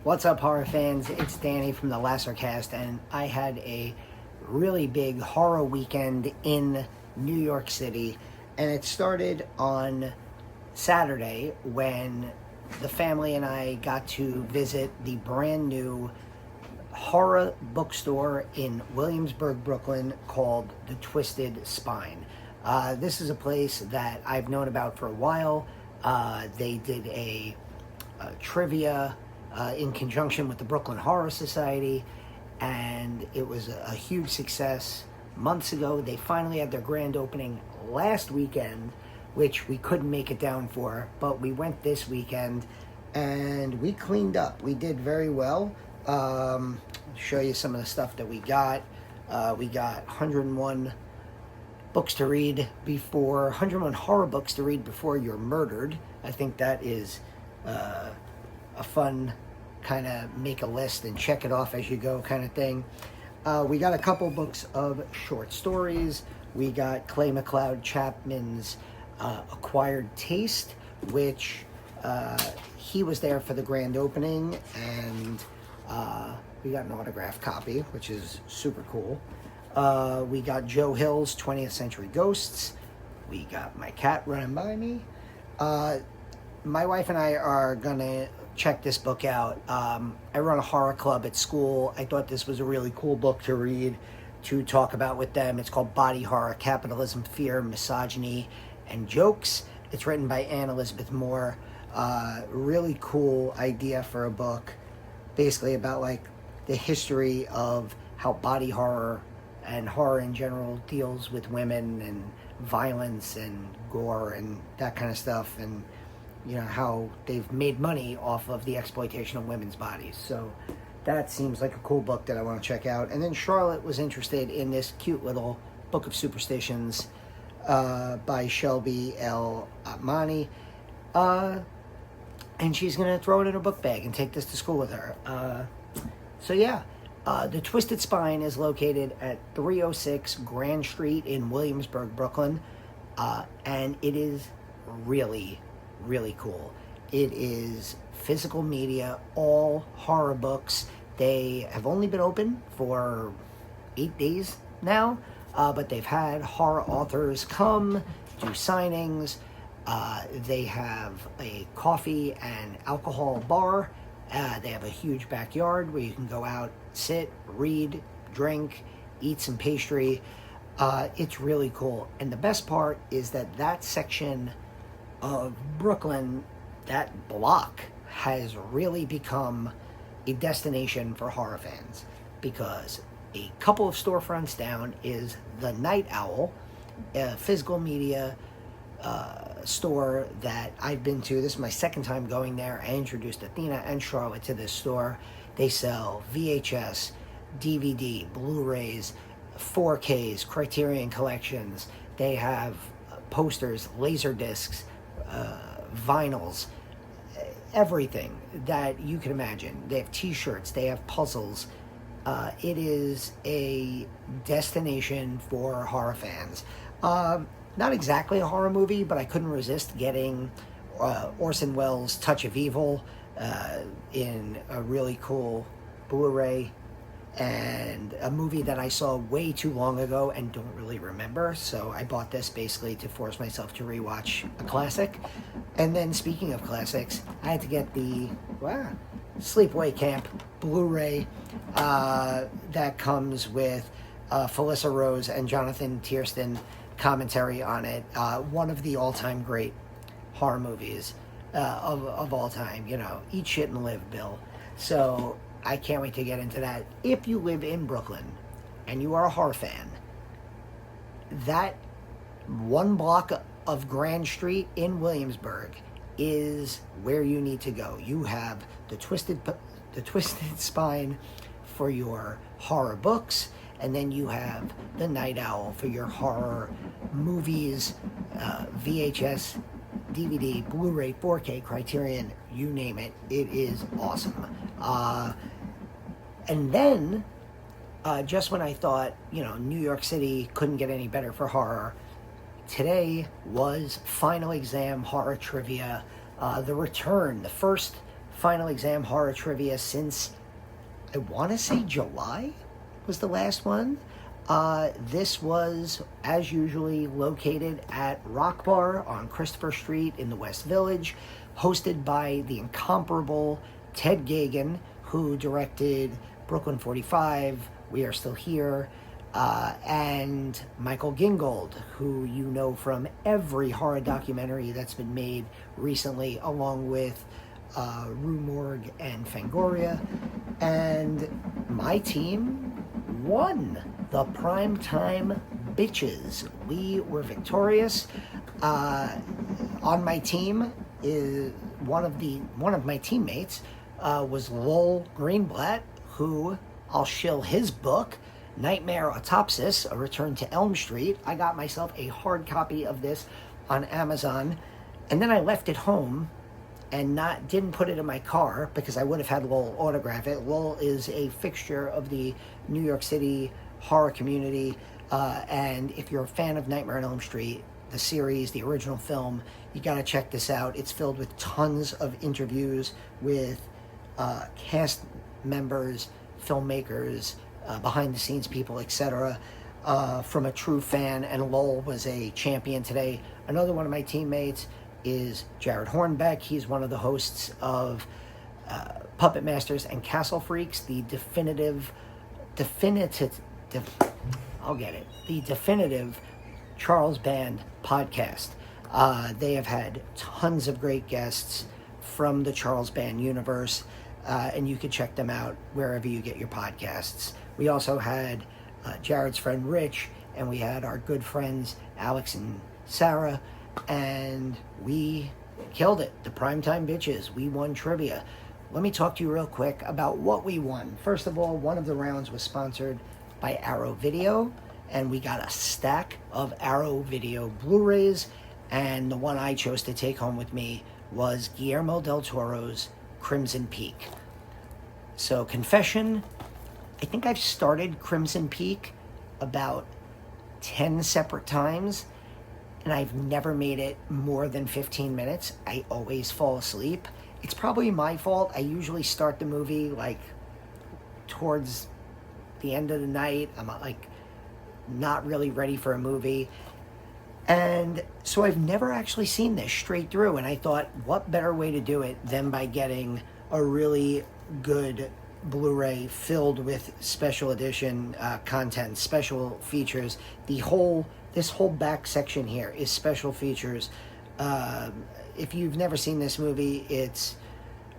What's up, horror fans? It's Danny from the Lassercast, and I had a really big horror weekend in New York City, and it started on Saturday when the family and I got to visit the brand new horror bookstore in Williamsburg, Brooklyn, called The Twisted Spine. This is a place that I've known about for a while. They did a trivia in conjunction with the Brooklyn Horror Society, and it was a huge success months ago. They finally had their grand opening last weekend, which we couldn't make it down for, but we went this weekend and we cleaned up. We did very well. Show you some of the stuff that we got. We got 101 books to read before, 101 horror books to read before you're murdered. I think that is a fun kind of make a list and check it off as you go kind of thing. We got a couple books of short stories. We got Clay McLeod Chapman's Acquired Taste, which he was there for the grand opening, and we got an autographed copy, which is super cool. We got Joe Hill's 20th Century Ghosts. We got My Cat Running By Me. My wife and I are gonna check this book out. I run a horror club at school. I thought this was a really cool book to read, to talk about with them. It's called Body Horror: Capitalism, Fear, Misogyny, and Jokes. It's written by Anne Elizabeth Moore. Really cool idea for a book, basically about like the history of how body horror and horror in general deals with women and violence and gore and that kind of stuff, and you know how they've made money off of the exploitation of women's bodies. So that seems like a cool book that I want to check out. And then Charlotte was interested in this cute little book of superstitions by Shelby L. Atmani, and she's gonna throw it in her book bag and take this to school with her. So yeah, The Twisted Spine is located at 306 Grand Street in Williamsburg, Brooklyn, and it is really cool. It is physical media, all horror books. They have only been open for 8 days now, but they've had horror authors come do signings. They have a coffee and alcohol bar. They have a huge backyard where you can go out, sit, read, drink, eat some pastry. It's really cool. And the best part is that section of Brooklyn, that block, has really become a destination for horror fans, because a couple of storefronts down is the Night Owl, a physical media store that I've been to. This is my second time going there. I introduced Athena and Charlotte to this store. They sell VHS, DVD, Blu-rays, 4Ks, Criterion collections. They have posters, laser discs, vinyls, everything that you can imagine. They have t-shirts, they have puzzles. It is a destination for horror fans. Not exactly a horror movie, but I couldn't resist getting Orson Welles' Touch of Evil in a really cool Blu-ray, and a movie that I saw way too long ago and don't really remember, so I bought this basically to force myself to rewatch a classic. And then speaking of classics, I had to get the Sleepaway Camp Blu-ray that comes with Felissa Rose and Jonathan Tiersten commentary on it. One of the all-time great horror movies of all time. You know, eat shit and live, Bill. So I can't wait to get into that. If you live in Brooklyn and you are a horror fan, that one block of Grand Street in Williamsburg is where you need to go. You have the Twisted Spine for your horror books, and then you have the Night Owl for your horror movies, VHS, DVD, Blu-ray, 4K, Criterion, you name it. It is awesome. And then, just when I thought, New York City couldn't get any better for horror, today was Final Exam Horror Trivia, the return, the first final exam horror trivia since, I want to say July was the last one. This was, as usually, located at Rockbar on Christopher Street in the West Village, hosted by the incomparable Ted Geoghegan, who directed Bklyn 45, We Are Still Here, and Michael Gingold, who you know from every horror documentary that's been made recently, along with Rue Morgue and Fangoria. And my team won the Primetime Bitches. We were victorious. On my team is one of my teammates was Lowell Greenblatt, who I'll shill his book, Nightmare Autopsis, A Return to Elm Street. I got myself a hard copy of this on Amazon, and then I left it home and didn't put it in my car because I would have had Lowell autograph it. Lowell is a fixture of the New York City horror community, and if you're a fan of Nightmare on Elm Street, the series, the original film, you got to check this out. It's filled with tons of interviews with cast members, filmmakers, behind the scenes people, etc., from a true fan, and Lowell was a champion today. Another one of my teammates is Jared Hornbeck. He's one of the hosts of Puppet Masters and Castle Freaks, the definitive Charles Band podcast. They have had tons of great guests from the Charles Band universe, and you can check them out wherever you get your podcasts. We also had Jared's friend Rich, and we had our good friends Alex and Sarah, and we killed it. The Primetime Bitches. We won trivia. Let me talk to you real quick about what we won. First of all, one of the rounds was sponsored by Arrow Video, and we got a stack of Arrow Video Blu-rays, and the one I chose to take home with me was Guillermo del Toro's Crimson Peak. So, confession, I think I've started Crimson Peak about 10 separate times, and I've never made it more than 15 minutes. I always fall asleep. It's probably my fault. I usually start the movie like towards the end of the night. I'm like not really ready for a movie. And so I've never actually seen this straight through, and I thought, what better way to do it than by getting a really good Blu-ray filled with special edition content, special features. This whole back section here is special features. If you've never seen this movie, it's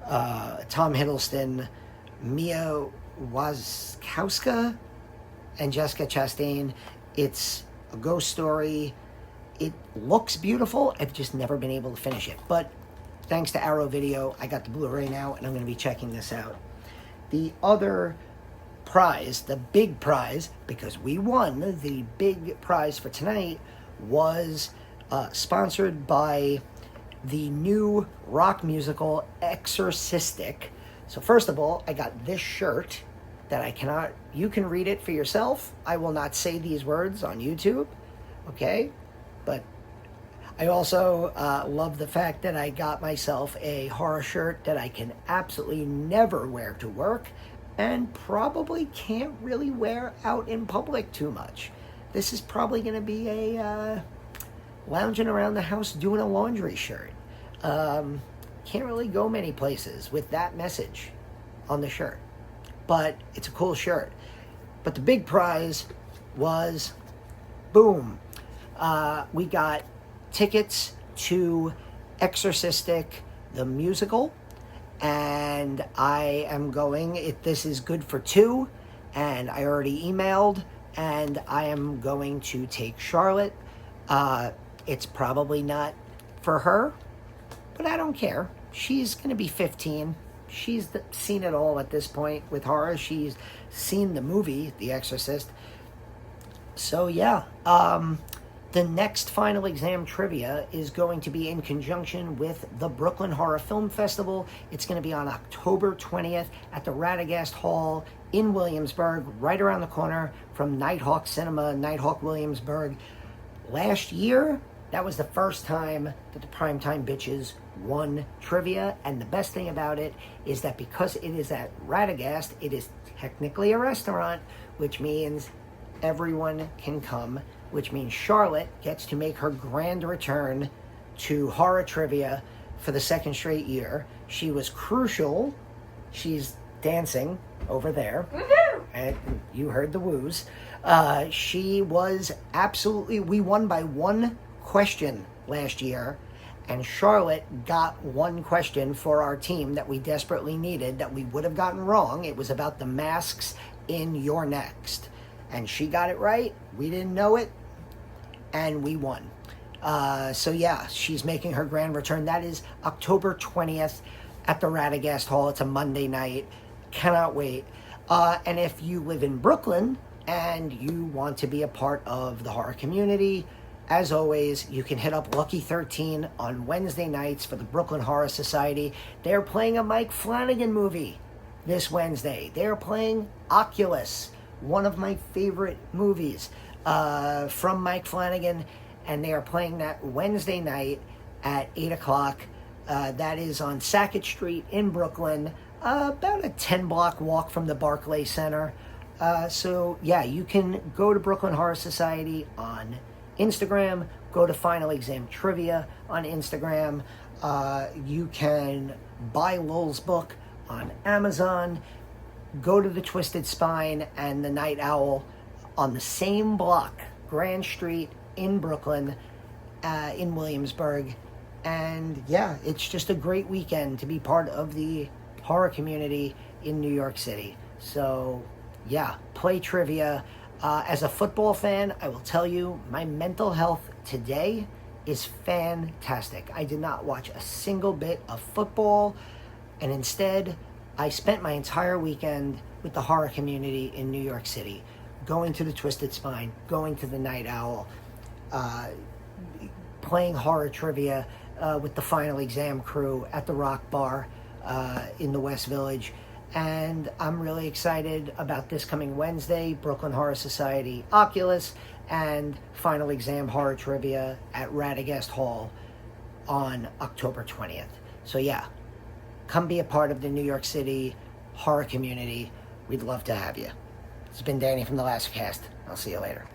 Tom Hiddleston, Mia Wasikowska, and Jessica Chastain. It's a ghost story. It looks beautiful. I've just never been able to finish it. But thanks to Arrow Video, I got the Blu-ray now, and I'm going to be checking this out. The other prize, the big prize, because we won, the big prize for tonight was sponsored by the new rock musical Exorcistic. So first of all, I got this shirt that you can read it for yourself. I will not say these words on YouTube, okay? But I also love the fact that I got myself a horror shirt that I can absolutely never wear to work and probably can't really wear out in public too much. This is probably going to be a lounging around the house doing a laundry shirt. Can't really go many places with that message on the shirt, but it's a cool shirt. But the big prize was, boom, we got tickets to Exorcistic, the musical, and I am going. This is good for two, and I already emailed, and I am going to take Charlotte. It's probably not for her, but I don't care. She's going to be 15. She's seen it all at this point with horror. She's seen the movie, The Exorcist. So, yeah. The next final exam trivia is going to be in conjunction with the Bklyn Horror Film Festival. It's going to be on October 20th at the Radagast Hall in Williamsburg, right around the corner from Nighthawk Cinema, Nighthawk Williamsburg. Last year, that was the first time that the Primetime Bitches won trivia. And the best thing about it is that because it is at Radagast, it is technically a restaurant, which means everyone can come, which means Charlotte gets to make her grand return to horror trivia for the second straight year. She was crucial. She's dancing over there. Woohoo! And you heard the woos. She was absolutely, we won by one question last year, and Charlotte got one question for our team that we desperately needed that we would have gotten wrong. It was about the masks in You're Next. And she got it right. We didn't know it, and we won. So yeah, she's making her grand return. That is October 20th at the Radagast Hall. It's a Monday night. Cannot wait. And if you live in Brooklyn and you want to be a part of the horror community, as always, you can hit up Lucky 13 on Wednesday nights for the Brooklyn Horror Society. They're playing a Mike Flanagan movie this Wednesday. They're playing Oculus, one of my favorite movies from Mike Flanagan, and they are playing that Wednesday night at 8 o'clock. That is on Sackett Street in Brooklyn, about a 10-block walk from the Barclay Center. So, yeah, you can go to Brooklyn Horror Society on Instagram, go to Final Exam Trivia on Instagram. You can buy Lowell's book on Amazon. Go to the Twisted Spine and the Night Owl on the same block, Grand Street in Brooklyn, in Williamsburg. And yeah, it's just a great weekend to be part of the horror community in New York City. So yeah, play trivia. As a football fan, I will tell you, my mental health today is fantastic. I did not watch a single bit of football, and instead, I spent my entire weekend with the horror community in New York City, going to the Twisted Spine, going to the Night Owl, playing horror trivia with the Final Exam crew at the Rockbar in the West Village. And I'm really excited about this coming Wednesday, Brooklyn Horror Society Oculus, and Final Exam Horror Trivia at Radagast Hall on October 20th. So yeah, come be a part of the New York City horror community. We'd love to have you. This has been Danny from The Last Cast. I'll see you later.